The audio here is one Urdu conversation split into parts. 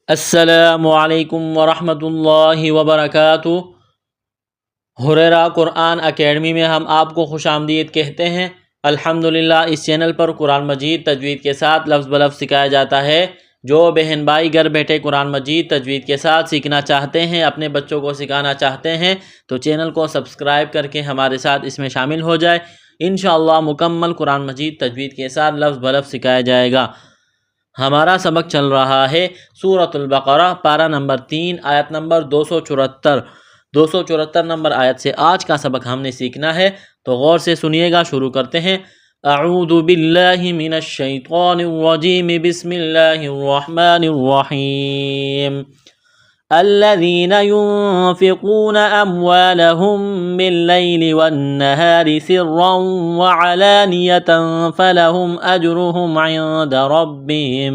السلام علیکم ورحمۃ اللہ وبرکاتہ۔ ہریرہ قرآن اکیڈمی میں ہم آپ کو خوش آمدید کہتے ہیں۔ الحمدللہ اس چینل پر قرآن مجید تجوید کے ساتھ لفظ بلفظ سکھایا جاتا ہے۔ جو بہن بھائی گھر بیٹھے قرآن مجید تجوید کے ساتھ سیکھنا چاہتے ہیں، اپنے بچوں کو سکھانا چاہتے ہیں تو چینل کو سبسکرائب کر کے ہمارے ساتھ اس میں شامل ہو جائے۔ انشاءاللہ مکمل قرآن مجید تجوید کے ساتھ لفظ بلفظ سکھایا جائے گا۔ ہمارا سبق چل رہا ہے سورۃ البقرہ، پارہ نمبر 3، آیت نمبر 274 نمبر آیت سے آج کا سبق ہم نے سیکھنا ہے، تو غور سے سنیے گا۔ شروع کرتے ہیں۔ اعوذ باللہ من الشیطان الرجیم، بسم اللہ الرحمن الرحیم۔ الذين ينفقون أموالهم بالليل والنهار سرا وعلانية فلهم أجرهم عند ربهم۔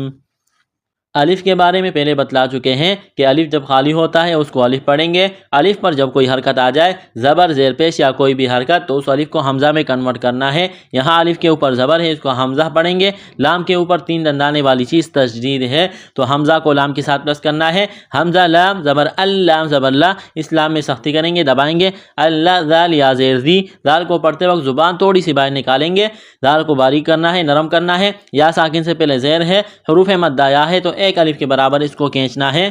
الف کے بارے میں پہلے بتلا چکے ہیں کہ الف جب خالی ہوتا ہے اس کو الف پڑھیں گے۔ الف پر جب کوئی حرکت آ جائے، زبر، زیر پیش یا کوئی بھی حرکت، تو اس الف کو حمزہ میں کنورٹ کرنا ہے۔ یہاں الف کے اوپر زبر ہے، اس کو حمزہ پڑھیں گے۔ لام کے اوپر 3 دندانے والی چیز تشدید ہے، تو حمزہ کو لام کے ساتھ پلس کرنا ہے۔ حمزہ لام زبر اللام زبر لا، اس لام میں سختی کریں گے، دبائیں گے۔ اللہ ذال یا زیر دی، ذال کو پڑھتے وقت زبان تھوڑی سی باہر نکالیں گے، ذال کو باریک کرنا ہے، نرم کرنا ہے۔ یا ساکن سے پہلے زیر ہے، حروف مدہ یا ہے تو ایک الف کے برابر اس کو کھینچنا ہے۔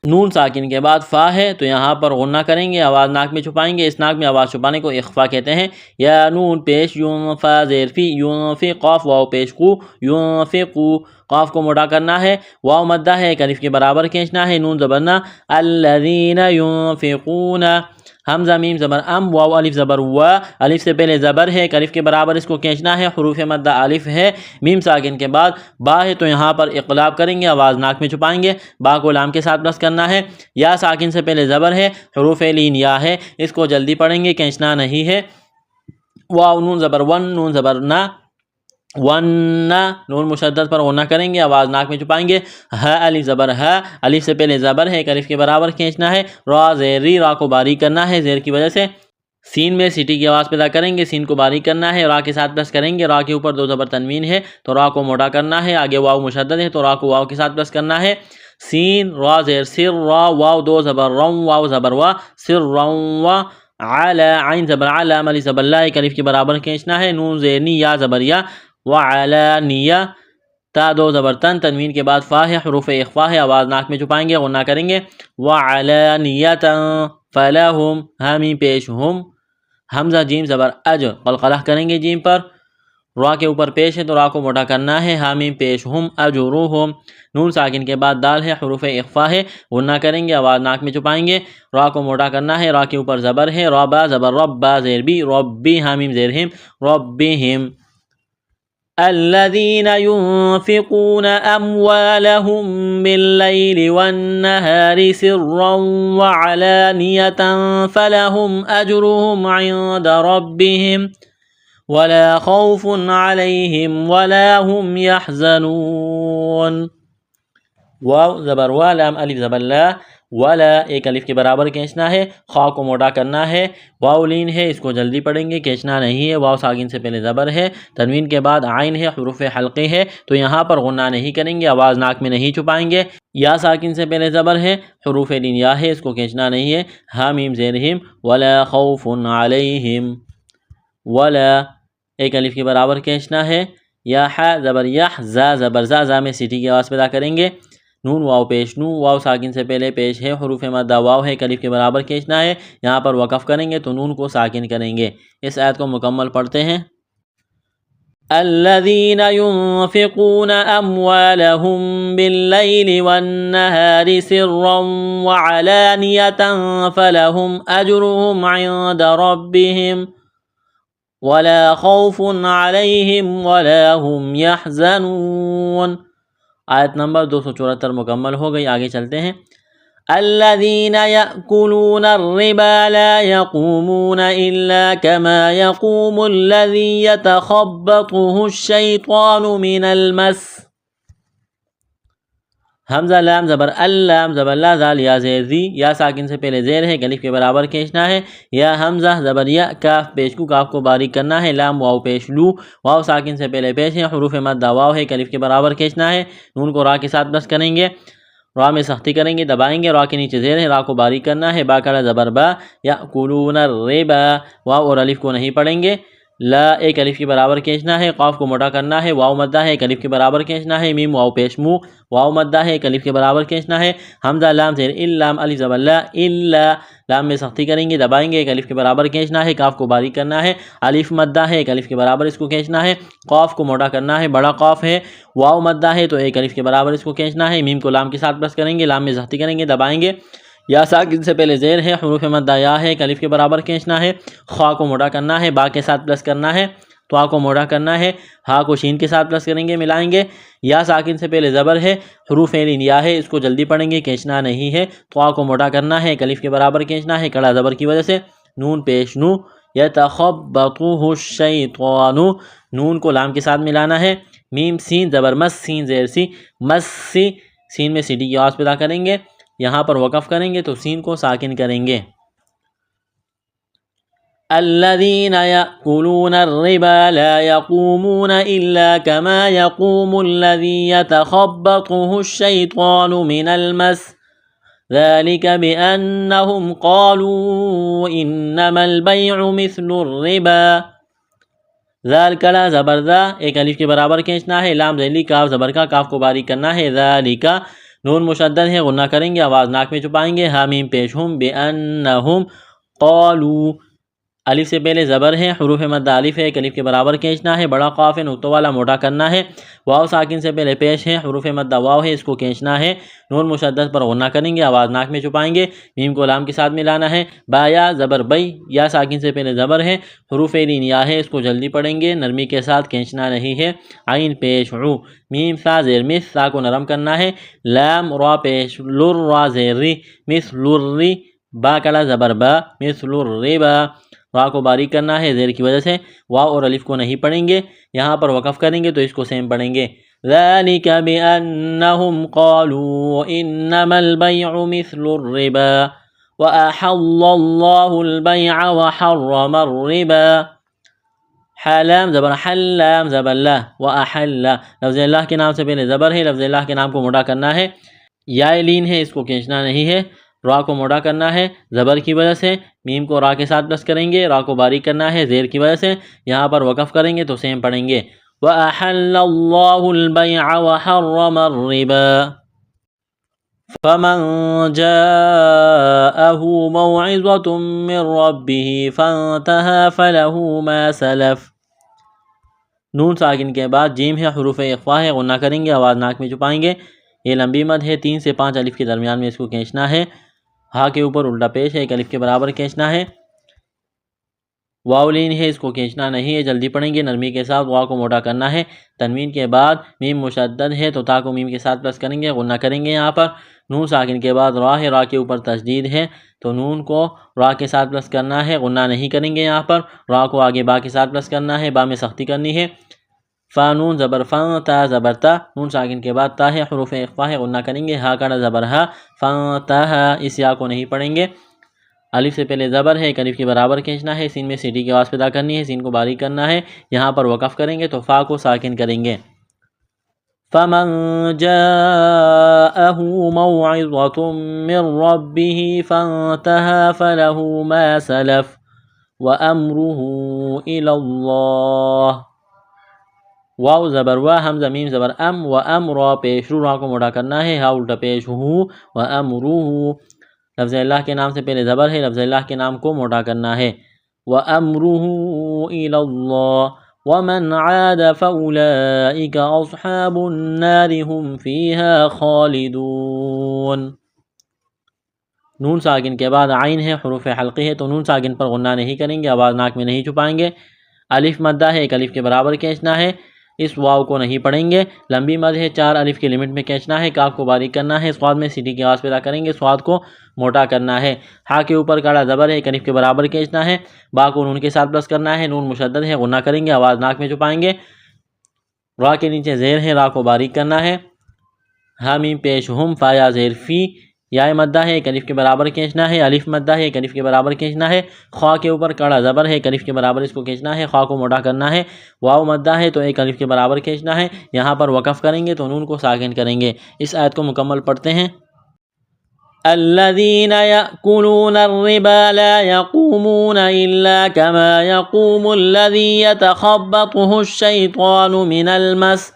نون ساکن کے بعد فا ہے تو یہاں پر غنہ کریں گے، آواز ناک میں چھپائیں گے۔ اس ناک میں آواز چھپانے کو اخفا کہتے ہیں۔ یا نون پیش یون فا زیر فی یون فی قاف واو پیش قو یون فی قو، قاف کو موٹا کرنا ہے۔ واو مدہ ہے، ایک الف کے برابر کھینچنا ہے۔ نون زبرنا الذین ينفقون، حمزہ میم زبر ام، واو الف زبر وا، الف سے پہلے زبر ہے، ایک الف کے برابر اس کو کھینچنا ہے۔ حروف مدہ الف ہے، میم ساکن کے بعد با ہے تو یہاں پر اقلاب کریں گے، آواز ناک میں چھپائیں گے، با کو لام کے ساتھ پلس کرنا ہے۔ یا ساکن سے پہلے زبر ہے، حروف لین یا ہے، اس کو جلدی پڑھیں گے، کھینچنا نہیں ہے۔ واو نون زبر ون، نون زبر نا، ون، نون مشدد پر غنہ کریں گے، آواز ناک میں چھپائیں گے۔ ہا الف زبر ہا، الف سے پہلے زبر ہے، ایک الف کے برابر کھینچنا ہے۔ را زیر ری، را کو باریک کرنا ہے زیر کی وجہ سے۔ سین میں سیٹی کی آواز پیدا کریں گے، سین کو باریک کرنا ہے، را کے ساتھ پلس کریں گے۔ را کے اوپر 2 زبر تنوین ہے تو را کو موٹا کرنا ہے۔ آگے واو مشدد ہے تو را کو واو کے ساتھ پلس کرنا ہے۔ سین را زیر سر را، واو 2 زبر رم، واو زبر وا، سر رم وا، علی عین زبر علی، الف زبر لا، ایک الف کے برابر کھینچنا ہے۔ نون زیر نی، یا زبر یا، وعلانیہ، تا 2 زبر تن، تنوین کے بعد فا ہے، حروف اخفا ہے، آواز ناک میں چھپائیں گے، غنہ کریں گے۔ وعلانیۃ فلہم، حامیم پیش ہم، حمزہ جیم زبر اج، قلقلہ کریں گے جیم پر۔ را کے اوپر پیش ہے تو را کو موٹا کرنا ہے، حامیم پیش ہم اجروہم۔ نون ساکن کے بعد دال ہے، حروف اخفا ہے، غنہ کریں گے، آواز ناک میں چھپائیں گے، را کو موٹا کرنا ہے۔ را کے اوپر زبر ہے، ربا زبر ربا زیر بی، ربی، حامیم زیر ہم، ربہم۔ الذين ينفقون أموالهم بالليل والنهار سرا وعلانية فلهم أجرهم عند ربهم ولا خوف عليهم ولا هم يحزنون۔ واو زبر وا، لام الف زبر لا، ولا ایک الف کے برابر کھینچنا ہے، خا کو موٹا کرنا ہے۔ واو لین ہے، اس کو جلدی پڑھیں گے، کھینچنا نہیں ہے۔ واو ساکن سے پہلے زبر ہے، تنوین کے بعد عین ہے، حروف حلقے ہے تو یہاں پر غنہ نہیں کریں گے، آواز ناک میں نہیں چھپائیں گے۔ یا ساکن سے پہلے زبر ہے، حروف لین یا ہے، اس کو کھینچنا نہیں ہے۔ حامیم زیر ہم، ولا خوف علیہم، ولا ایک الف کے برابر کھینچنا ہے۔ یا ح زبر یح، زا زبر زا، زا میں سیٹی کی آواز پیدا کریں گے۔ نون واو پیش نو، واو ساکن سے پہلے پیش ہے، حروف مدہ واو ہے، ایک الف کے برابر کھینچنا ہے۔ یہاں پر وقف کریں گے تو نون کو ساکن کریں گے۔ اس آیت کو مکمل پڑھتے ہیں۔ الذين ينفقون أموالهم بالليل والنهار سرا وعلانية فلهم أجرهم عند ربهم ولا خوف عليهم ولا هم يحزنون۔ آیت نمبر 274 مکمل ہو گئی، آگے چلتے ہیں۔ الذين يأكلون الربا لا يقومون إلا كما يقوم الذي يتخبطه الشيطان من المس، حمزہ لام زبر اللام زبر لا، ذال یا زیر ذی، یا ساکن سے پہلے زیر ہے، ایک الف کے برابر کھینچنا ہے۔ یا حمزہ زبر یا، کاف پیش کو، کاف کو باریک کرنا ہے۔ لام واو پیش لو، واو ساکن سے پہلے پیش ہے، حروف مدہ واو ہے، ایک الف کے برابر کھینچنا ہے۔ نون کو را کے ساتھ بس کریں گے۔ را میں سختی کریں گے، دبائیں گے، را کے نیچے زیر ہے، را کو باریک کرنا ہے، با کڑا زبر با، یأکلون الربا، واو اور الف کو نہیں پڑھیں گے، لا ایک الف کے برابر کھینچنا ہے، قاف کو موٹا کرنا ہے، واو مدہ ہے ایک الف کے برابر کھینچنا ہے، میم واو پیش مو، واو مدہ ہے ایک الف کے برابر کھینچنا ہے، حمزہ لام زیر اللام الف زبر لا، الا لام میں سختی کریں گے، دبائیں گے، ایک الف کے برابر کھینچنا ہے، کاف کو باریک کرنا ہے، الف مدہ ہے ایک الف کے برابر اس کو کھینچنا ہے، قاف کو موٹا کرنا ہے، بڑا قاف ہے، واو مدہ ہے تو ایک الف کے برابر اس کو کھینچنا ہے، میم کو لام کے ساتھ پلس کریں گے، لام میں سختی کریں گے، دبائیں گے، یا ساکن سے پہلے زیر ہے، حروف مدہ یا ہے ایک الف کے برابر کھینچنا ہے، خا کو موٹا کرنا ہے، با کے ساتھ پلس کرنا ہے، تو کو موٹا کرنا ہے، ہا کو شین کے ساتھ پلس کریں گے، ملائیں گے، یا ساکن سے پہلے زبر ہے، حروف لین یا ہے، اس کو جلدی پڑھیں گے، کھینچنا نہیں ہے، تو کو موٹا کرنا ہے، ایک الف کے برابر کھینچنا ہے، کڑا زبر کی وجہ سے، نون پیش نو، یتخبطہ الشیطان، نون کو لام کے ساتھ ملانا ہے، میم سین زبر مس، سین زیر سی، مس سی، سین میں سیٹی کی آواز پیدا کریں گے، یہاں پر وقف کریں گے تو سین کو ساکن کریں گے، الذين يأكلون الربا لا يقومون إلا كما يقوم الذي يتخبطه الشيطان من المس ذلك بأنهم قالوا إنما البيع مثل الربا، ذالک لا زبر ذا ایک الف کے برابر کھینچنا ہے، لام ذیلی کاف زبر کا، کاف کو باریک کرنا ہے، ذالک نون مشدد ہے، غنہ کریں گے، آواز ناک میں چھپائیں گے، حامیم پیش ہم، بأنہم قالوا، الف سے پہلے زبر ہے، حروف مدہ الف ہے، ایک الف کے برابر کھینچنا ہے، بڑا قاف ہے، نقطہ والا موٹا کرنا ہے، واو ساکن سے پہلے پیش ہے، حروف مدہ واو ہے، اس کو کھینچنا ہے، نون مشدد پر غنہ کریں گے، آواز ناک میں چھپائیں گے، میم کو لام کے ساتھ ملانا ہے، با یا زبر بئی، یا ساکن سے پہلے زبر ہے، حروف لین یا ہے، اس کو جلدی پڑھیں گے، نرمی کے ساتھ کھینچنا نہیں ہے، عین پیش عو، میم سا زیر مس، سا کو نرم کرنا ہے، لام را پیش لر، را زیر ری، مس لری، با کڑا زبر با، مس الربا، را کو باریک کرنا ہے زیر کی وجہ سے، واو اور الف کو نہیں پڑھیں گے، یہاں پر وقف کریں گے تو اس کو سیم پڑھیں گے، ذالک بأنہم قالوا انما البیع مثل الربا وأحل اللہ البیع وحرم الربا، حلام زبر حلام زبر اللہ، وأحل لفظ اللہ کے نام سے پہلے زبر ہے، لفظ اللہ کے نام کو موٹا کرنا ہے، یا لین ہے، اس کو کھینچنا نہیں ہے، را کو موٹا کرنا ہے زبر کی وجہ سے، میم کو را کے ساتھ پلس کریں گے، را کو باریک کرنا ہے زیر کی وجہ سے، یہاں پر وقف کریں گے تو سیم پڑھیں گے، وَأَحَلَّ اللَّهُ الْبَيْعَ وَحَرَّمَ الرِّبَا فَمَنْ جَاءَهُ مَوْعِظَةٌ مِّن رَّبِّهِ فَانْتَهَى فَلَهُ مَا سَلَفَ، نون ساکن کے بعد جیم ہے، حروف اخفا ہے، غنہ کریں گے، آواز ناک میں چھپائیں گے، یہ لمبی مد ہے، 3 سے 5 الف کے درمیان میں اس کو کھینچنا ہے، ہا کے اوپر الٹا پیش ہے، ایک الف کے برابر کھینچنا ہے، واو لین ہے، اس کو کھینچنا نہیں ہے، جلدی پڑھیں گے، نرمی کے ساتھ، واو کو موٹا کرنا ہے، تنوین کے بعد میم مشدد ہے تو تا کو میم کے ساتھ پلس کریں گے، غنہ کریں گے، یہاں پر نون ساکن کے بعد را ہے، را کے اوپر تشدید ہے تو نون کو را کے ساتھ پلس کرنا ہے، غنہ نہیں کریں گے، یہاں پر را کو آگے با کے ساتھ پلس کرنا ہے، با میں سختی کرنی ہے، فا نون زبر فا، تا زبر تا، نون ساکن کے بعد تا ہے، حروف اخفا ہے، غنہ کریں گے، ہا کڑا زبر ہا، فا تا ہا، اس یا کو نہیں پڑھیں گے، الف سے پہلے زبر ہے، ایک الف کے برابر کھینچنا ہے، سین میں سیٹی کی آواز پیدا کرنی ہے، سین کو باریک کرنا ہے، یہاں پر وقف کریں گے تو فا کو ساکن کریں گے، فَمَنْ جَاءَهُ مَوْعِظَةٌ مِّن رَّبِّهِ فَانْتَهَى فَلَهُ مَا سَلَفَ وَأَمْرُهُ إِلَى اللَّهِ، واو زبر وا، حمزہ میم زبر ام، و ام را پیش رو، را کو موٹا کرنا ہے، ہا الٹا پیش ہو، و امروہ، لفظ اللہ کے نام سے پہلے زبر ہے، لفظ اللہ کے نام کو موٹا کرنا ہے، و امروہ الی اللہ، ومن عاد فاولئک اصحاب النار هم فیہا خالدون، نون ساکن کے بعد عین ہے، حروف حلقی ہے تو نون ساکن پر غنہ نہیں کریں گے، آواز ناک میں نہیں چھپائیں گے، الف مدہ ہے، ایک الف کے برابر کھینچنا ہے، اس واو کو نہیں پڑھیں گے، لمبی مد ہے، 4 الف کے لمٹ میں کھینچنا ہے، کاف کو باریک کرنا ہے، سواد میں سیٹی کی آواز پیدا کریں گے، سواد کو موٹا کرنا ہے، ہا کے اوپر کڑا زبر ہے، ایک الف کے برابر کھینچنا ہے، با کو نون کے ساتھ پلس کرنا ہے، نون مشدد ہے، غنہ کریں گے، آواز ناک میں چھپائیں گے، را کے نیچے زیر ہے، را کو باریک کرنا ہے، ہا میم پیش ہم، فا یا زیر فی، یا مدہ ہے، ایک الف کے برابر کھینچنا ہے، الف مدہ ہے، ایک الف کے برابر کھینچنا ہے، خواہ کے اوپر کڑا زبر ہے، ایک الف کے برابر اس کو کھینچنا ہے، خواہ کو موٹا کرنا ہے، واو مدہ ہے تو ایک الف کے برابر کھینچنا ہے، یہاں پر وقف کریں گے تو نون کو ساکن کریں گے، اس آیت کو مکمل پڑھتے ہیں، الذين يأكلون الربا لا يقومون إلا كما يقوم الذي يتخبطه الشيطان من المس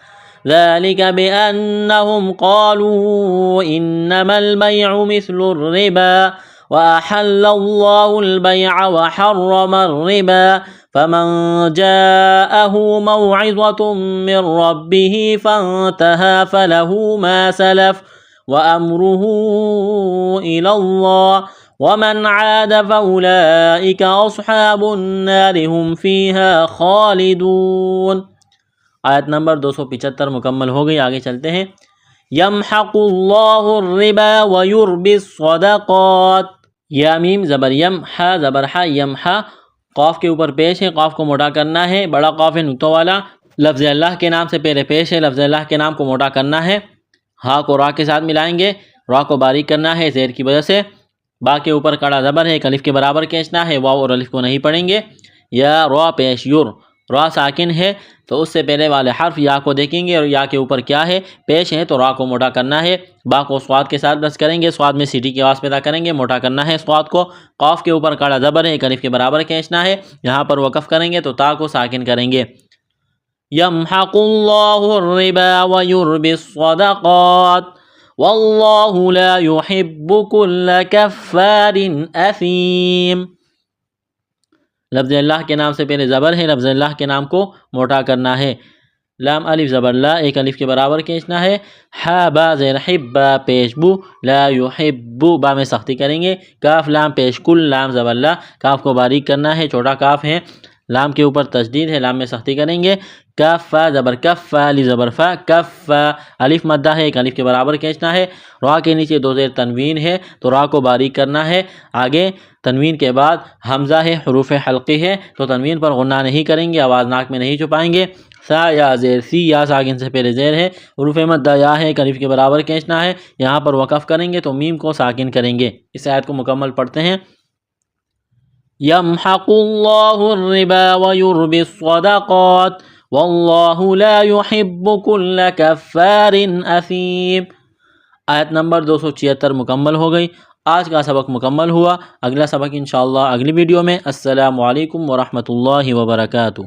ذلك بأنهم قالوا إنما البيع مثل الربا وأحل الله البيع وحرم الربا فمن جاءه موعظة من ربه فانتهى فله ما سلف وأمره إلى الله ومن عاد فأولئك أصحاب النار هم فيها خالدون۔ آیت نمبر 275 مکمل ہو گئی، آگے چلتے ہیں۔ یمحق اللہ الربا ویربی الصدقات، یا میم زبر یم، ہا زبر ہا، یمحا قاف کے اوپر پیش ہے، قاف کو موٹا کرنا ہے، بڑا قاف ہے نقطوں والا، لفظ اللہ کے نام سے پہلے پیش ہے، لفظ اللہ کے نام کو موٹا کرنا ہے، ہا کو را کے ساتھ ملائیں گے، را کو باریک کرنا ہے زیر کی وجہ سے، با کے اوپر کڑا زبر ہے، ایک الف کے برابر کھینچنا ہے، واو اور الف کو نہیں پڑھیں گے، یا را پیش یور، را ساکن ہے تو اس سے پہلے والے حرف یا کو دیکھیں گے اور یا کے اوپر کیا ہے پیش ہے تو را کو موٹا کرنا ہے، با کو صاد کے ساتھ بس کریں گے، صاد میں سیٹی کی آواز پیدا کریں گے، موٹا کرنا ہے صاد کو، قاف کے اوپر کڑا زبر ہے، ایک الف کے برابر کھینچنا ہے، یہاں پر وقف کریں گے تو تا کو ساکن کریں گے۔ یمحق اللہ الربا ویربی الصدقات واللہ لا يحب كل کفار اثیم۔ لفظ اللہ کے نام سے پہلے زبر ہے، لفظ اللہ کے نام کو موٹا کرنا ہے، لام الف زبر لا، ایک الف کے برابر کھینچنا ہے، ہا با زیر حبا پیش بو، لا یحب با میں سختی کریں گے، کاف لام پیش کل، لام زبر لا، کاف کو باریک کرنا ہے، چھوٹا کاف ہے، لام کے اوپر تشدید ہے، لام میں سختی کریں گے، کاف فا زبر کف، فا لی زبر فا، کف، الف مدہ ہے، ایک الف کے برابر کھینچنا ہے، را کے نیچے دو زیر تنوین ہے تو را کو باریک کرنا ہے، آگے تنوین کے بعد حمزہ ہے، حروف حلقی ہے تو تنوین پر غنہ نہیں کریں گے، آواز ناک میں نہیں چھپائیں گے، سا یا زیر سی، یا ساکن سے پہلے زیر ہے، حروف مدہ یا ہے، ایک الف کے برابر کھینچنا ہے، یہاں پر وقف کریں گے تو میم کو ساکن کریں گے۔ اس آیت کو مکمل پڑھتے ہیں۔ یمحق اللہ الربا ویربی الصدقات واللہ لا يحب كل کفار اثیم۔ آیت نمبر 276 مکمل ہو گئی، آج کا سبق مکمل ہوا، اگلا سبق انشاءاللہ اگلی ویڈیو میں۔ السلام علیکم ورحمۃ اللہ وبرکاتہ۔